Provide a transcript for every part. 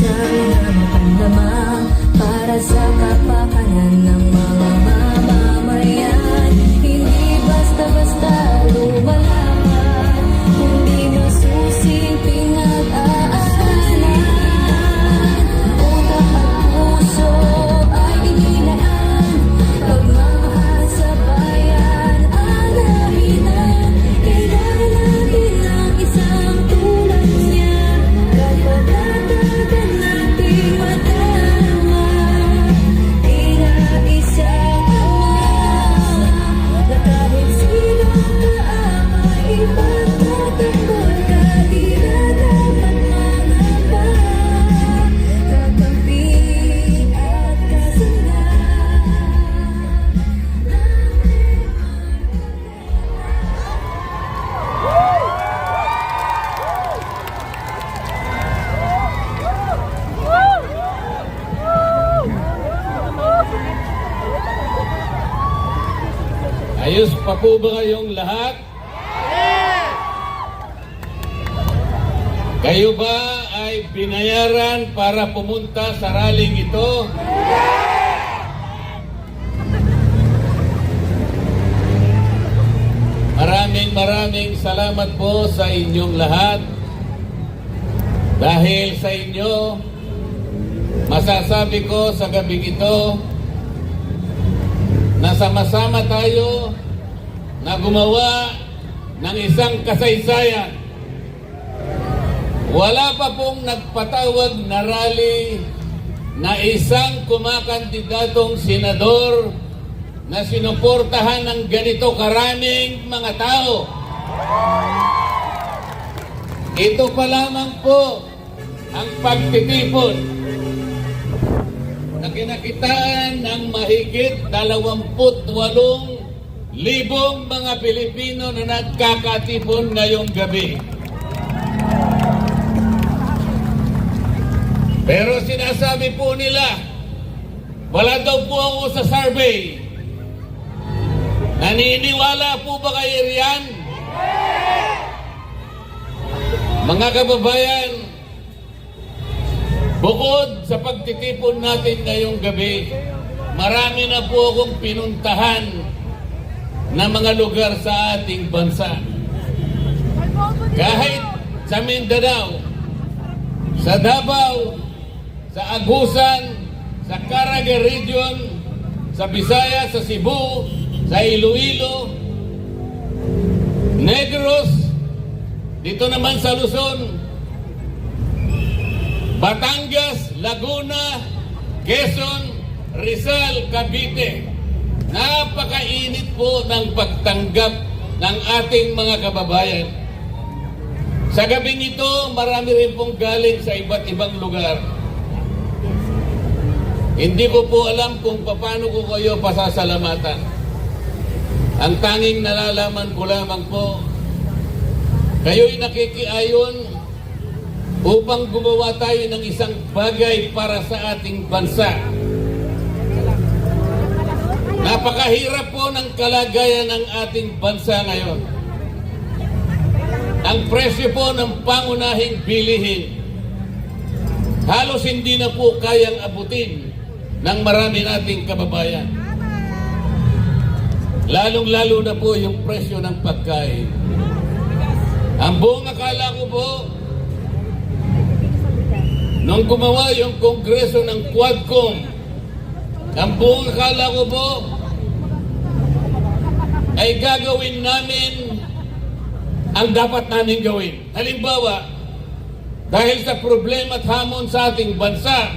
sana mapanlamang para sa kapakanan ng mga mamamayan. Hindi basta-basta lumalaban, kundi masusing pinag-aaralan. Utak at puso ay inilaan, pagmamahal sa bayan ang lahinan. Kailangan natin ng isang tulad niya, kapag natagan natin madama. Tila isang ama, na kahit sino ka ay ipagtatanggol ka, di na dapat mangamba. Kakampi at kasama. Ayos pa po ba kayong lahat? Kayo ba ay binayaran para pumunta sa rallying ito? Maraming salamat po sa inyong lahat. Dahil sa inyo, masasabi ko sa gabing ito na sama-sama tayo na gumawa ng isang kasaysayan. Wala pa pong nagpatawag na rally na isang kumakandidatong senador na sinuportahan ng ganito karaming mga tao. Ito pa lamang po ang pagtitipon na kinakitaan ng mahigit 28,000 mga Pilipino na nagkakatipon ngayong gabi. Pero sinasabi po nila, wala daw po ako sa survey. Naniniwala po ba kayo riyan? Mga kababayan, bukod sa pagtitipon natin ngayong gabi, marami na po akong pinuntahan na mga lugar sa ating bansa. Kahit sa Mindanao, sa Davao, sa Agusan, sa Caraga Region, sa Visayas, sa Cebu, sa Iloilo, Negros, dito naman sa Luzon, Batangas, Laguna, Quezon, Rizal, Cavite. Napakainit po ng pagtanggap ng ating mga kababayan. Sa gabing ito, marami rin pong galing sa iba't ibang lugar. Hindi ko po alam kung paano ko kayo pasasalamatan. Ang tanging nalalaman ko lamang po, kayo'y nakikiayon upang gumawa tayo ng isang bagay para sa ating bansa. Napakahirap po ng kalagayan ng ating bansa ngayon. Ang presyo po ng pangunahing bilihin, halos hindi na po kayang abutin ng marami nating kababayan. Lalong-lalo na po yung presyo ng pagkain. Ang buong akala ko po, nung gumawa yung kongreso ng Quadcom, ang buong akala ko po ay gagawin namin ang dapat namin gawin. Halimbawa, dahil sa problema at hamon sa ating bansa,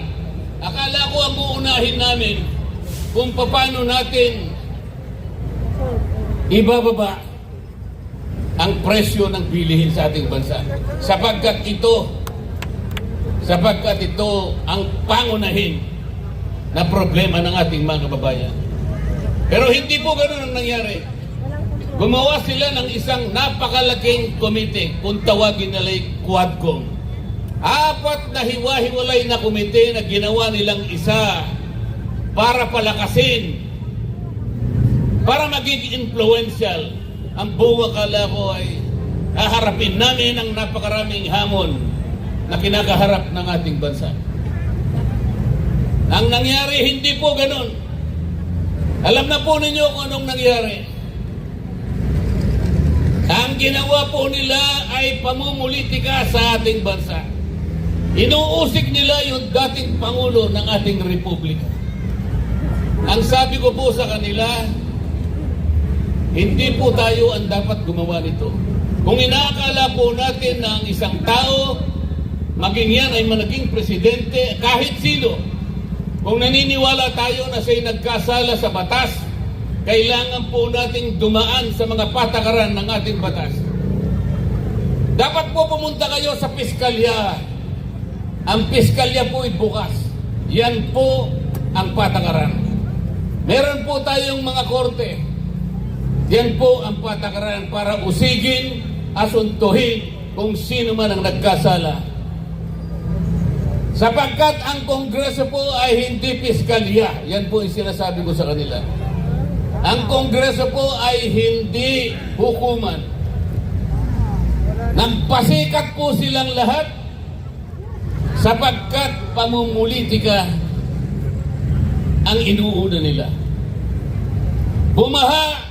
akala ko ang uunahin namin kung paano natin ibababa ang presyo ng bilihin sa ating bansa. Sapagkat ito ang pangunahin na problema ng ating mga kababayan. Pero hindi po ganoon ang nangyari. Gumawa sila ng isang napakalaking komite, kung tawagin nila Quadcom. 4 na hiwa-hiwalay na komite na ginawa nilang isa para palakasin, para maging influential. Ang buong akala ko ay haharapin namin ang napakaraming hamon na kinakaharap ng ating bansa. Ang nangyari, hindi po ganun. Alam na po ninyo kung anong nangyari. Ang ginawa po nila ay pamumulitika sa ating bansa. Inuusig nila yung dating Pangulo ng ating Republika. Ang sabi ko po sa kanila, hindi po tayo ang dapat gumawa nito. Kung inaakala po natin na ang isang tao, maging yan ay managing presidente, kahit sino, kung naniniwala tayo na siya'y nagkasala sa batas, kailangan po nating dumaan sa mga patakaran ng ating batas. Dapat po pumunta kayo sa piskalya. Ang piskalya po ay bukas. Yan po ang patakaran. Meron po tayong mga korte. Yan po ang patakaran para usigin, asuntuhin kung sino man ang nagkasala. Sapagkat ang Kongreso po ay hindi piskalya. Yan po yung sinasabi ko sa kanila. Ang Kongreso po ay hindi hukuman. Nagpasikat po silang lahat sapagkat pamumulitika ang inuuna nila. Bumaha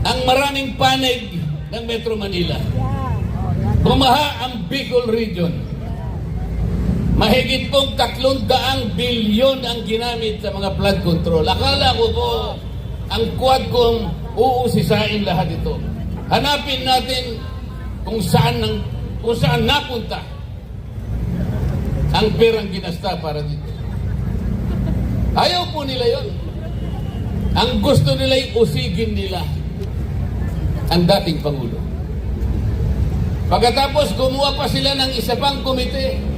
ang maraming panig ng Metro Manila. Bumaha ang Bicol Region. Mahigit pong 300 bilyon ang ginamit sa mga flood control. Akala ko po ang Quadcom uusisain lahat ito. Hanapin natin kung saan napunta ang perang ginasta para dito. Ayaw po nila yon. Ang gusto nila ay usigin nila ang dating Pangulo. Pagkatapos gumawa pa sila ng isa pang komite.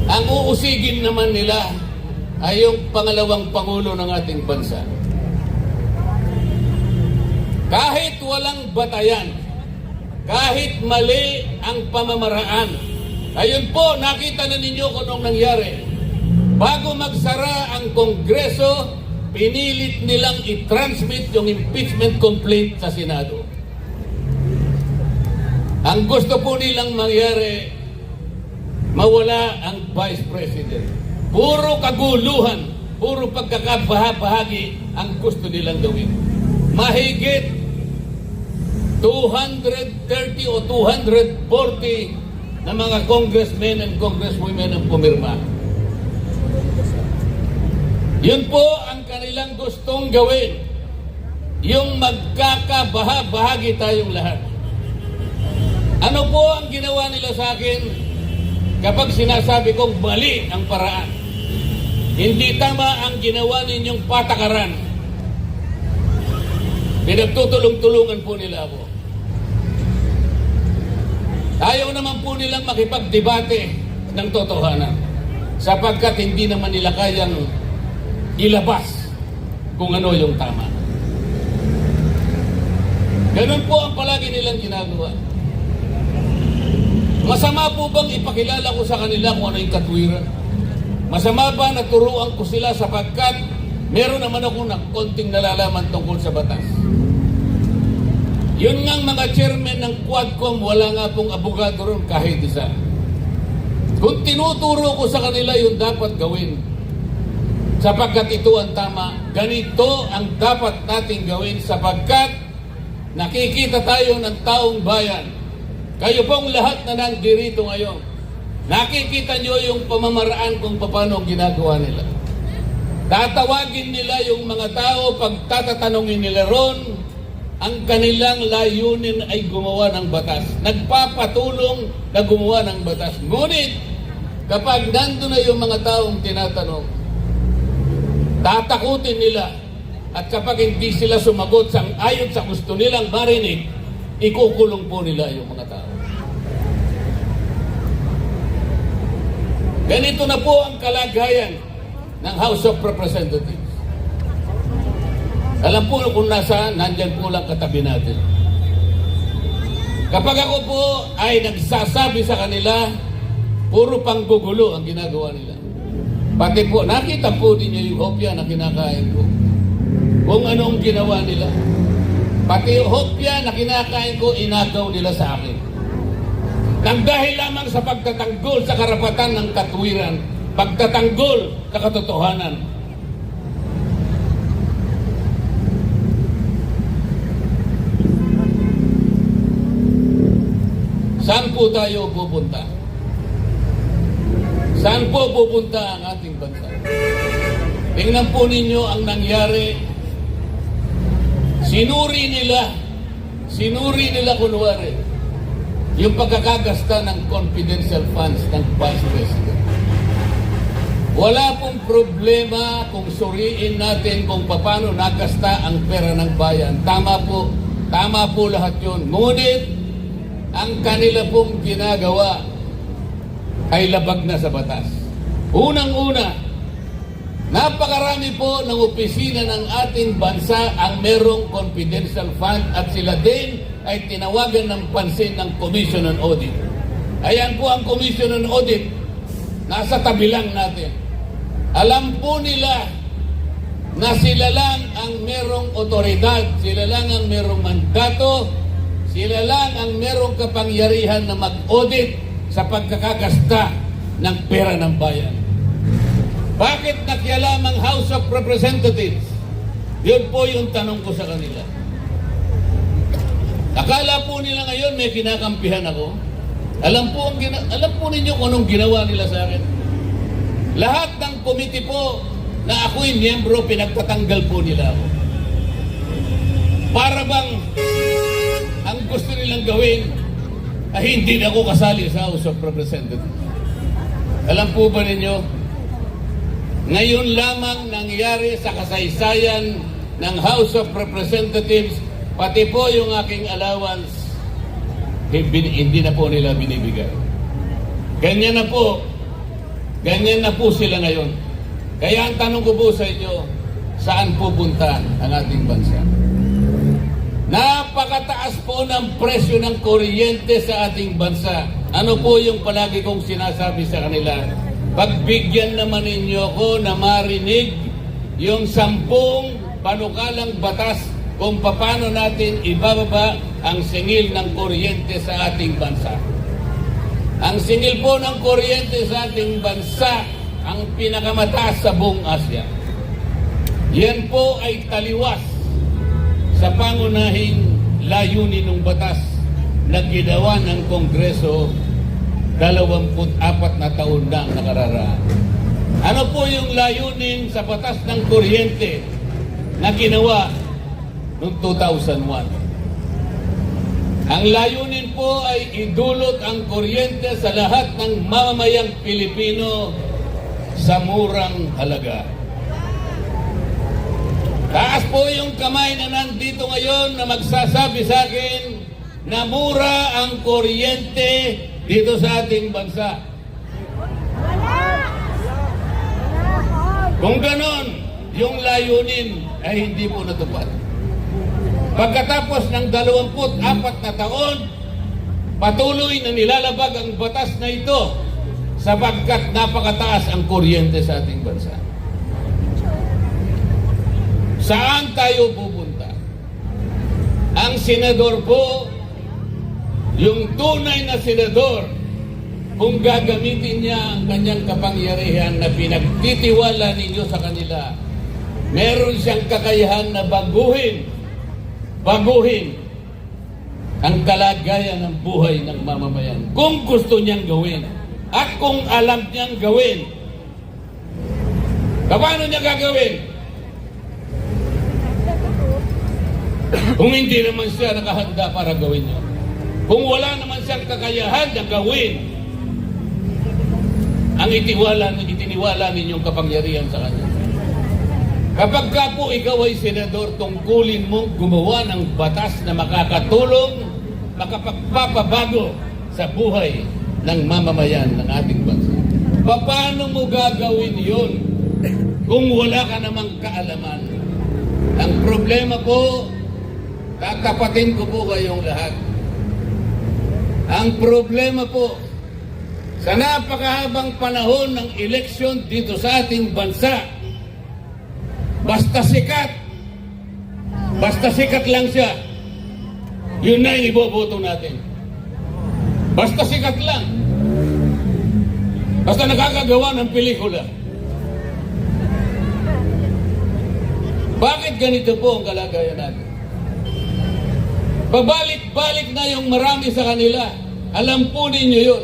Ang uusigin naman nila ay yung pangalawang Pangulo ng ating bansa. Kahit walang batayan, kahit mali ang pamamaraan, ayun po, nakita na ninyo kung anong nangyari. Bago magsara ang Kongreso, pinilit nilang i-transmit yung impeachment complaint sa Senado. Ang gusto po nilang mangyari, mawala ang Vice President. Puro kaguluhan, puro pagkakabahabahagi ang gusto nilang gawin. Mahigit 230 o 240 na mga congressmen and congresswomen ang pumirma. Yun po ang kanilang gustong gawin. Yung magkakabahabahagi tayong lahat. Ano po ang ginawa nila sa akin? Kapag sinasabi kong mali ang paraan, hindi tama ang ginawa ninyong patakaran, pinagtutulong-tulungan po nila ako. Ayaw naman po nilang makipagdebate ng totohanan sapagkat hindi naman nila kayang ilabas kung ano yung tama. Ganun po ang palagi nilang ginagawa. Masama po bang ipakilala ko sa kanila kung ano yung katwiran? Masama ba na turuan ko sila sapagkat meron naman ako ng konting nalalaman tungkol sa batas? Yun ngang mga chairman ng Quadcom, wala nga pong abogado ron kahit isa. Kung tinuturo ko sa kanila yung dapat gawin, sapagkat ito ang tama, ganito ang dapat nating gawin sapagkat nakikita tayo ng taong bayan. Kayo pong lahat na nandirito ngayon, nakikita nyo yung pamamaraan kung paano ginagawa nila. Tatawagin nila yung mga tao, pagtatatanungin nila ron, ang kanilang layunin ay gumawa ng batas. Nagpapatulong na gumawa ng batas. Ngunit, kapag nandun na yung mga taong tinatanong, tatakutin nila. At kapag hindi sila sumagot ayon sa gusto nilang marinig, ikukulong po nila yung mga tao. Ganito na po ang kalagayan ng House of Representatives. Alam po kung nasaan, nandyan po lang katabi natin. Kapag ako po ay nagsasabi sa kanila, puro panggugulo ang ginagawa nila. Pati po, nakita po din yung hopya na kinakain ko. Kung anong ginawa nila. Pati yung hopya na kinakain ko, inagaw nila sa akin. Nang dahil lamang sa pagtatanggol sa karapatan ng katwiran, pagtatanggol sa katotohanan. Saan po tayo pupunta? Saan po pupunta ang ating bansa? Tingnan po ninyo ang nangyari. Sinuri nila kunwari yung pagkakagasta ng confidential funds ng Vice President. Wala pong problema kung suriin natin kung paano nagasta ang pera ng bayan. Tama po lahat yun. Ngunit, ang kanila pong ginagawa ay labag na sa batas. Unang-una, napakarami po ng opisina ng ating bansa ang merong confidential fund at sila din ay tinawagan ng pansin ng Commission on Audit. Ayan po ang Commission on Audit. Nasa tabi lang natin. Alam po nila na sila lang ang merong otoridad, sila lang ang merong mandato, sila lang ang merong kapangyarihan na mag-audit sa pagkakagasta ng pera ng bayan. Bakit nakialam ang House of Representatives? Yun po yung tanong ko sa kanila. Akala po nila ngayon may kinakampihan ako. Alam po ninyo kung anong ginawa nila sa akin. Lahat ng committee po na ako'y miyembro, pinagtatanggal po nila ako. Para bang ang gusto nilang gawin ay hindi na ako kasali sa House of Representatives. Alam po ba ninyo, ngayon lamang nangyari sa kasaysayan ng House of Representatives, pati po yung aking allowance, hindi na po nila binibigay. Ganyan na po sila ngayon. Kaya ang tanong ko po sa inyo, saan pupunta ang ating bansa? Napakataas po ng presyo ng kuryente sa ating bansa. Ano po yung palagi kong sinasabi sa kanila? Pagbigyan naman ninyo ko na marinig yung 10 panukalang batas kung paano natin ibababa ang singil ng kuryente sa ating bansa. Ang singil po ng kuryente sa ating bansa ang pinakamataas sa buong Asya. Yan po ay taliwas sa pangunahing layunin ng batas na ginawa ng Kongreso 24 na taon na ang nakararaan. Ano po yung layunin sa batas ng kuryente na ginawa noong 2001? Ang layunin po ay idulot ang kuryente sa lahat ng mamamayang Pilipino sa murang halaga. Taas po yung kamay na nandito ngayon na magsasabi sa akin na mura ang kuryente dito sa ating bansa. Kung ganon, yung layunin ay hindi po natupad. Pagkatapos ng 24 na taon, patuloy na nilalabag ang batas na ito sapagkat napakataas ang kuryente sa ating bansa. Saan tayo pupunta? Ang senador po, yung tunay na senador, kung gagamitin niya ang kanyang kapangyarihan na pinagtitiwala ninyo sa kanila, meron siyang kakayahan na baguhin ang kalagayan ng buhay ng mamamayan. Kung gusto niyang gawin at kung alam niyang gawin, paano niya gagawin? Kung hindi naman siya nakahanda para gawin niya. Kung wala naman siyang kakayahan na gawin ang itiniwala ninyong kapangyarihan sa kanya. Kapag ka po ikaw ay senador, tungkulin mong gumawa ng batas na makakatulong, makapagpapabago sa buhay ng mamamayan ng ating bansa. Paano mo gagawin yun kung wala ka namang kaalaman? Ang problema po, tatapatin ko po kayong lahat. Ang problema po, sa napakahabang panahon ng eleksyon dito sa ating bansa, basta sikat lang siya, yun na yung iboboto natin. Basta sikat lang. Basta nakakagawa ng pelikula. Bakit ganito po ang kalagayan natin? Pabalik-balik na yung marami sa kanila. Alam po ninyo yun.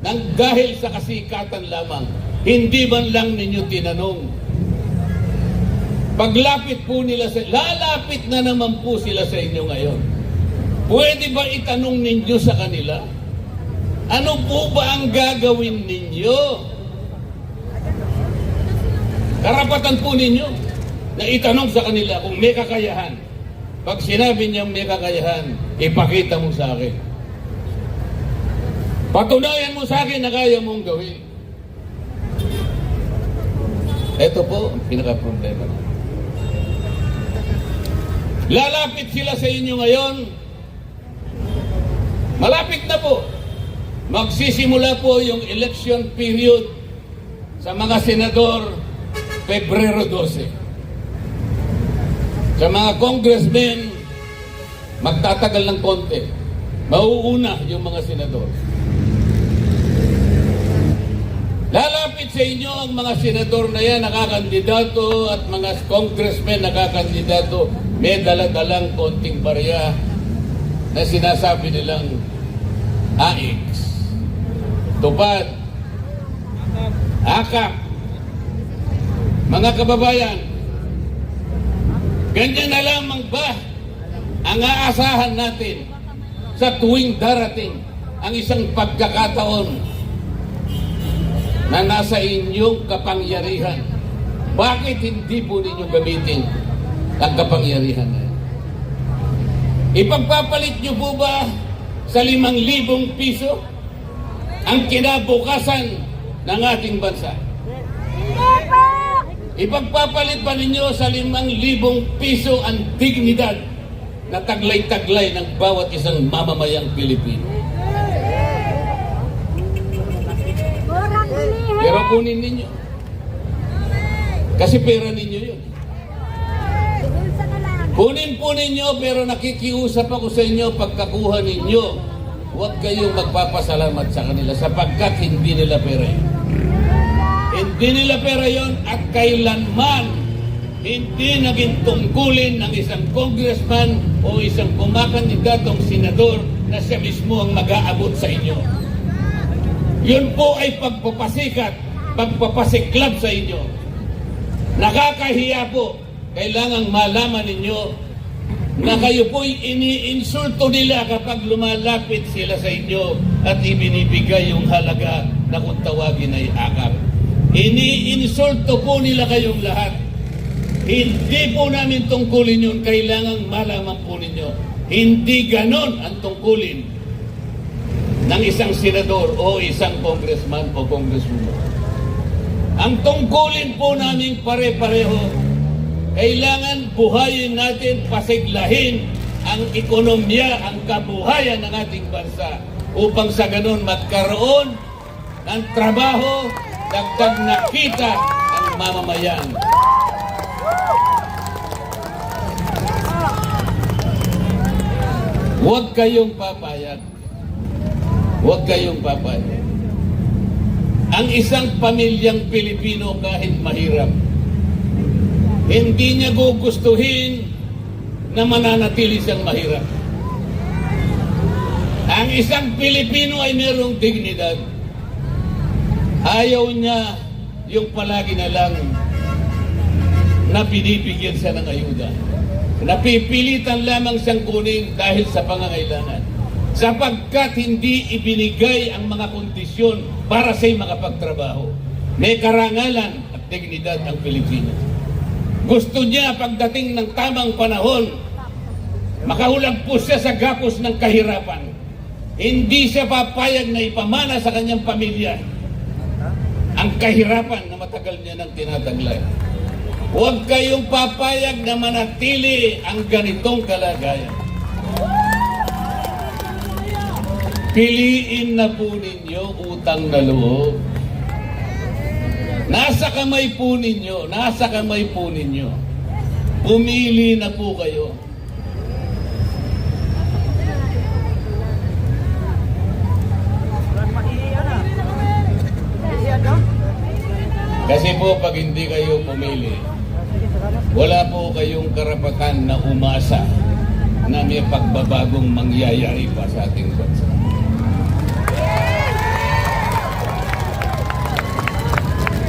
Nang dahil sa kasikatan lamang, hindi man lang ninyo tinanong. Paglapit po nila sa... Lalapit na naman po sila sa inyo ngayon. Pwede ba itanong ninyo sa kanila? Ano po ba ang gagawin ninyo? Karapatan po ninyo na itanong sa kanila kung may kakayahan. Pag sinabi niyang may kakayahan, ipakita mo sa akin. Patunayan mo sa akin na kaya mong gawin. Ito po ang pinaka-problema. Lalapit sila sa inyo ngayon. Malapit na po. Magsisimula po yung election period sa mga senador Pebrero 12. Sa mga congressmen, magtatagal ng konti. Mauuna yung mga senador. Lalapit sa inyo ang mga senador na yan, nakakandidato, at mga congressmen nakakandidato, may daladalang konting barya na sinasabi nilang AX, tupad, akap. Mga kababayan, ganyan na lamang ba ang aasahan natin sa tuwing darating ang isang pagkakataon na nasa inyong kapangyarihan? Bakit hindi po ninyo gamitin ang kapangyarihan na yan? Ipagpapalit nyo po ba sa 5,000 piso ang kinabukasan ng ating bansa? Ipagpapalit pa ninyo sa 5,000 piso ang dignidad na taglay-taglay ng bawat isang mamamayang Pilipino? Pero kunin ninyo. Kasi pera ninyo yun. Kunin po ninyo, pero nakikiusap ako sa inyo, pagkakuha ninyo, huwag kayong magpapasalamat sa kanila sapagkat hindi nila pera yun. Hindi nila pera yun at kailanman hindi naging tungkulin ng isang congressman o isang kumakandidatong senador na siya mismo ang mag-aabot sa inyo. Yun po ay pagpapasikat, pagpapasiklab sa inyo. Nakakahiya po. Kailangang malaman ninyo na kayo po'y iniinsulto nila kapag lumalapit sila sa inyo at ibinibigay yung halaga na kung tawagin ay akap. Iniinsulto po nila kayong lahat. Hindi po namin tungkulin yun. Kailangang malaman po ninyo. Hindi ganon ang tungkulin ng isang senador o isang congressman o congresswoman. Ang tungkulin po namin pare-pareho, kailangan buhayin natin, pasiglahin ang ekonomiya, ang kabuhayan ng ating bansa upang sa ganon magkaroon ng trabaho, dagdag na kita ang mamamayan. Huwag kayong papayag. Huwag kayong papayag. Ang isang pamilyang Pilipino kahit mahirap, hindi niya gugustuhin na mananatili siyang mahirap. Ang isang Pilipino ay mayroong dignidad. Ayaw niya yung palagi na lang na binibigyan siya ng ayuda. Napipilitan lamang siyang kunin dahil sa pangangailangan. Sapagkat hindi ibinigay ang mga kondisyon para siya'y makapagtrabaho. May karangalan at dignidad ang Pilipino. Gusto niya pagdating ng tamang panahon, makahulagpos siya sa gapos ng kahirapan. Hindi siya papayag na ipamana sa kanyang pamilya ang kahirapan na matagal niya nang tinataglay. Huwag kayong papayag na manatili ang ganitong kalagayan. Piliin na po ninyo utang na loob. Nasa kamay po ninyo, nasa kamay po ninyo. Pumili na po kayo. Kasi po pag hindi kayo pumili, wala po kayong karapatan na umasa na may pagbabagong mangyayari pa sa ating bansa.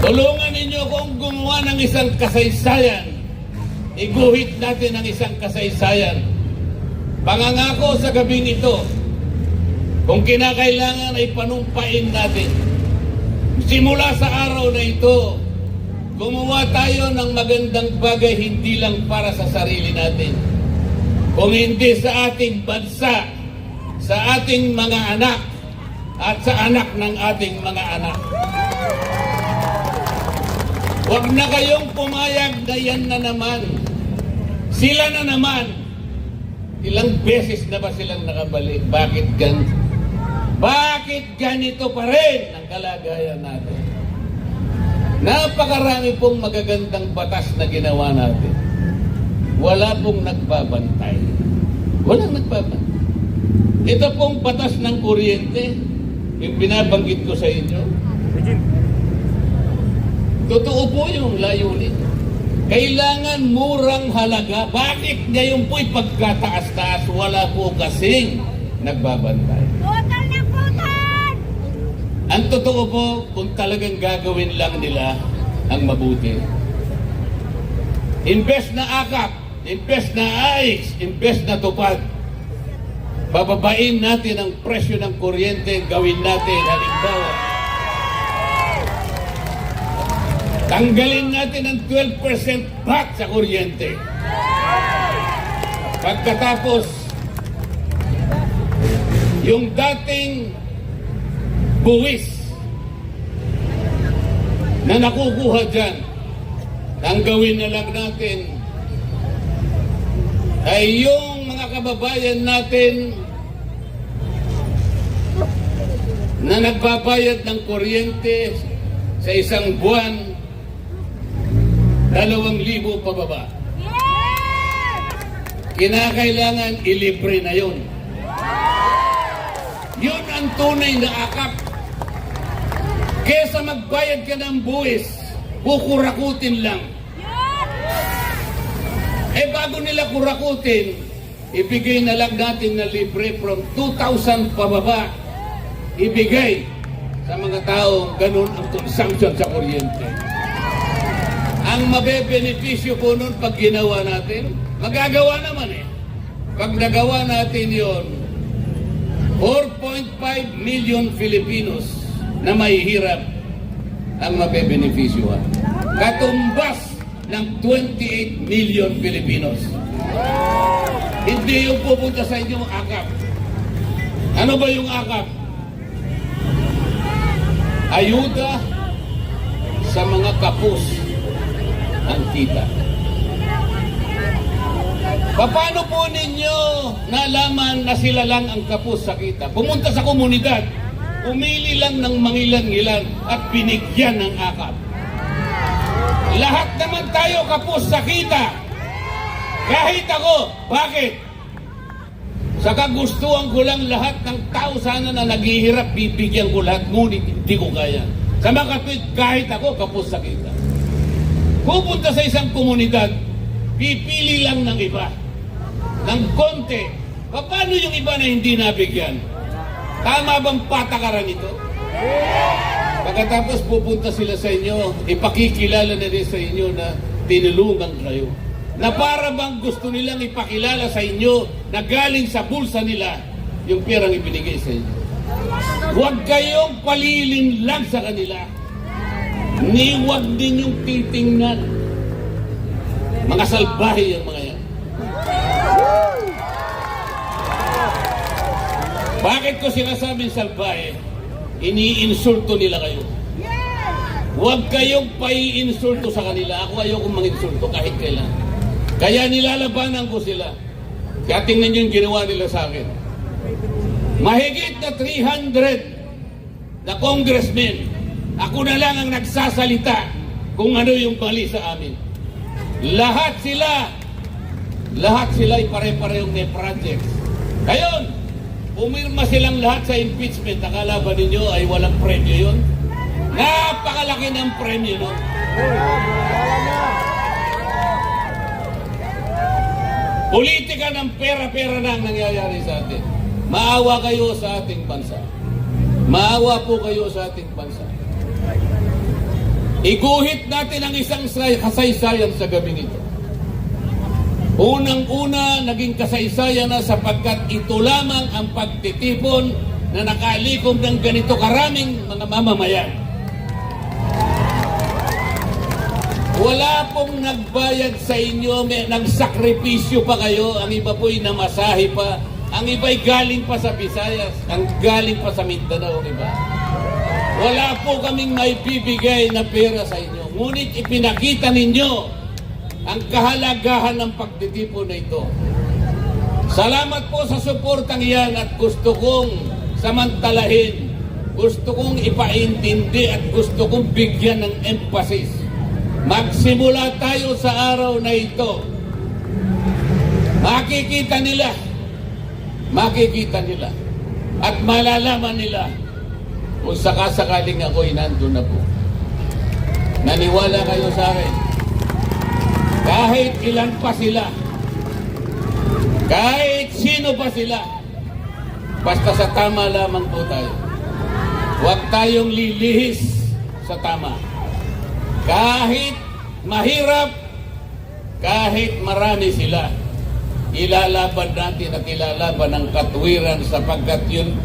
Tulungan ninyo kung gumawa ng isang kasaysayan. Iguhit natin ang isang kasaysayan. Pangangako sa gabing ito, kung kinakailangan ay panumpain natin. Simula sa araw na ito, gumawa tayo ng magandang bagay hindi lang para sa sarili natin, kung hindi sa ating bansa, sa ating mga anak, at sa anak ng ating mga anak. Huwag na kayong pumayag na yan na naman. Sila na naman. Ilang beses na ba silang nakabalik? Bakit ganito pa rin ang kalagayan natin? Napakarami pong magagandang batas na ginawa natin. Wala pong nagbabantay. Walang nagbabantay. Ito pong batas ng kuryente, yung binabanggit ko sa inyo. Totoo po yung layunin. Kailangan murang halaga. Bakit ngayon po'y pagkataas-taas? Wala po kasing nagbabantay. Putol na putol! Ang totoo po, kung talagang gagawin lang nila ang mabuti. Imbes na akap, imbes na AIX, imbes na tupad, bababain natin ang presyo ng kuryente, gawin natin halimbawa. Tanggalin natin ang 12% VAT sa kuryente. Pagkatapos, yung dating buwis na nakukuha dyan, ang gawin na lang natin ay yung mga kababayan natin na nagbabayad ng kuryente sa isang buwan, 2,000 pababa. Kinakailangan ilibre na yun. Yun ang tunay na akap. Kesa magbayad ka ng buwis, kukurakutin lang. Eh bago nila kurakutin, ibigay na lang natin na libre from 2,000 pababa. Ibigay sa mga taong ganun ang consumption sa kuryente. Ang mabebenepisyo po nun pag ginawa natin, magagawa naman eh. Pag nagawa natin yon, 4.5 million Filipinos na mahihirap ang mabebenepisyohan. Katumbas ng 28 million Filipinos. Hindi yung pupunta sa inyong akap. Ano ba yung akap? Ayuda sa mga kapos ang kita. Paano po ninyo nalaman na sila lang ang kapos sa kita? Pumunta sa komunidad, umili lang ng mangilan-ngilan at binigyan ng akap. Lahat naman tayo kapos sa kita. Kahit ako. Bakit? Sa kagustuhan ko lang lahat ng tao sana na naghihirap, bibigyan ko lahat, ngunit hindi ko kaya. Sa mga kapit, kahit ako kapos sa kita. Pupunta sa isang komunidad, pipili lang ng iba, ng konti. Paano yung iba na hindi nabigyan? Tama bang patakaran ito? Pagkatapos pupunta sila sa inyo, ipakikilala na rin sa inyo na tinulungan kayo. Na para bang gusto nilang ipakilala sa inyo na galing sa bulsa nila yung perang ibinigay sa inyo. Huwag kayong palilin lang sa kanila. Ni huwag din yung titingnan. Mga salbahe yung mga yan. Bakit ko sinasabing salbahe? Iniinsulto nila kayo. Huwag kayong paiinsulto sa kanila. Ako ayokong manginsulto kahit kailan. Kaya nilalabanan ko sila. Kaya tingnan nyo yung ginawa nila sa akin. Mahigit na 300 na congressmen, ako na lang ang nagsasalita kung ano yung mali sa amin. Lahat sila ay pare-parehong may projects. Ngayon, pumirma silang lahat sa impeachment. Akala ba ninyo ay walang premyo yun? Napaka napakalaki ng premyo nun. Politika ng pera-pera na ang nangyayari sa atin. Maawa kayo sa ating bansa. Maawa po kayo sa ating bansa. Iguhit natin ang isang kasaysayan sa gabing ito. Unang-una, naging kasaysayan na sapagkat ito lamang ang pagtitipon na nakalikom ng ganito karaming mga mamamayan. Wala pong nagbayad sa inyo, may nagsakripisyo pa kayo, ang iba po'y namasahe pa, ang iba'y galing pa sa Visayas, ang galing pa sa Mindanao, iba. Wala po kaming may bibigay na pera sa inyo, ngunit ipinakita ninyo ang kahalagahan ng pagtitipon na ito. Salamat po sa suportang iyan at gusto kong samantalahin, gusto kong ipaintindi at gusto kong bigyan ng emphasis. Magsimula tayo sa araw na ito. Makikita nila at malalaman nila kung sakasakaling ako'y nandun na po. Naniwala kayo sa akin. Kahit ilan pa sila, kahit sino pa sila, basta sa tama lamang po tayo. Huwag tayong lilihis sa tama. Kahit mahirap, kahit marami sila, ilalaban natin at ilalaban ang katwiran sapagkat yun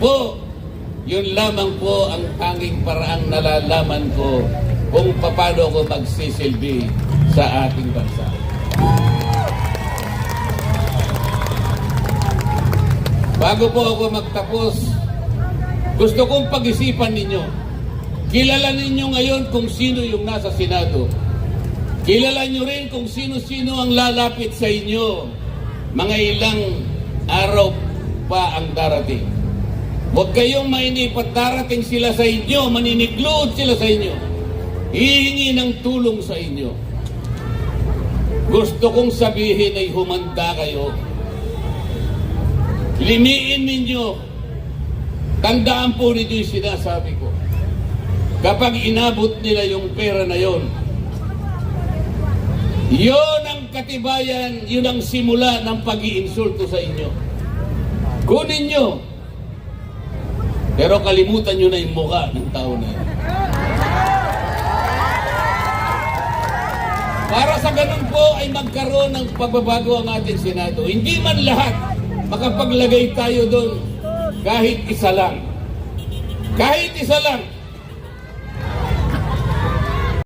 lamang po ang tanging paraang nalalaman ko kung paano ko magsisilbi sa ating bansa. Bago po ako magtapos, gusto kong pag-isipan ninyo. Kilala ninyo ngayon kung sino yung nasa Senado. Kilala nyo rin kung sino-sino ang lalapit sa inyo. Mga ilang araw pa ang darating. Huwag kayong mainip at darating sila sa inyo, maninigluod sila sa inyo. Hihingi ng tulong sa inyo. Gusto kong sabihin ay humanda kayo. Limiin ninyo. Tandaan po ninyo yung sinasabi ko. Kapag inabot nila yung pera na yon, yon ang katibayan, yun ang simula ng pag-iinsulto sa inyo. Kunin nyo. Pero kalimutan nyo na yung mukha ng tao na yun. Para sa ganun po ay magkaroon ng pagbabago ang ating Senado. Hindi man lahat makapaglagay tayo doon kahit isa lang. Kahit isa lang.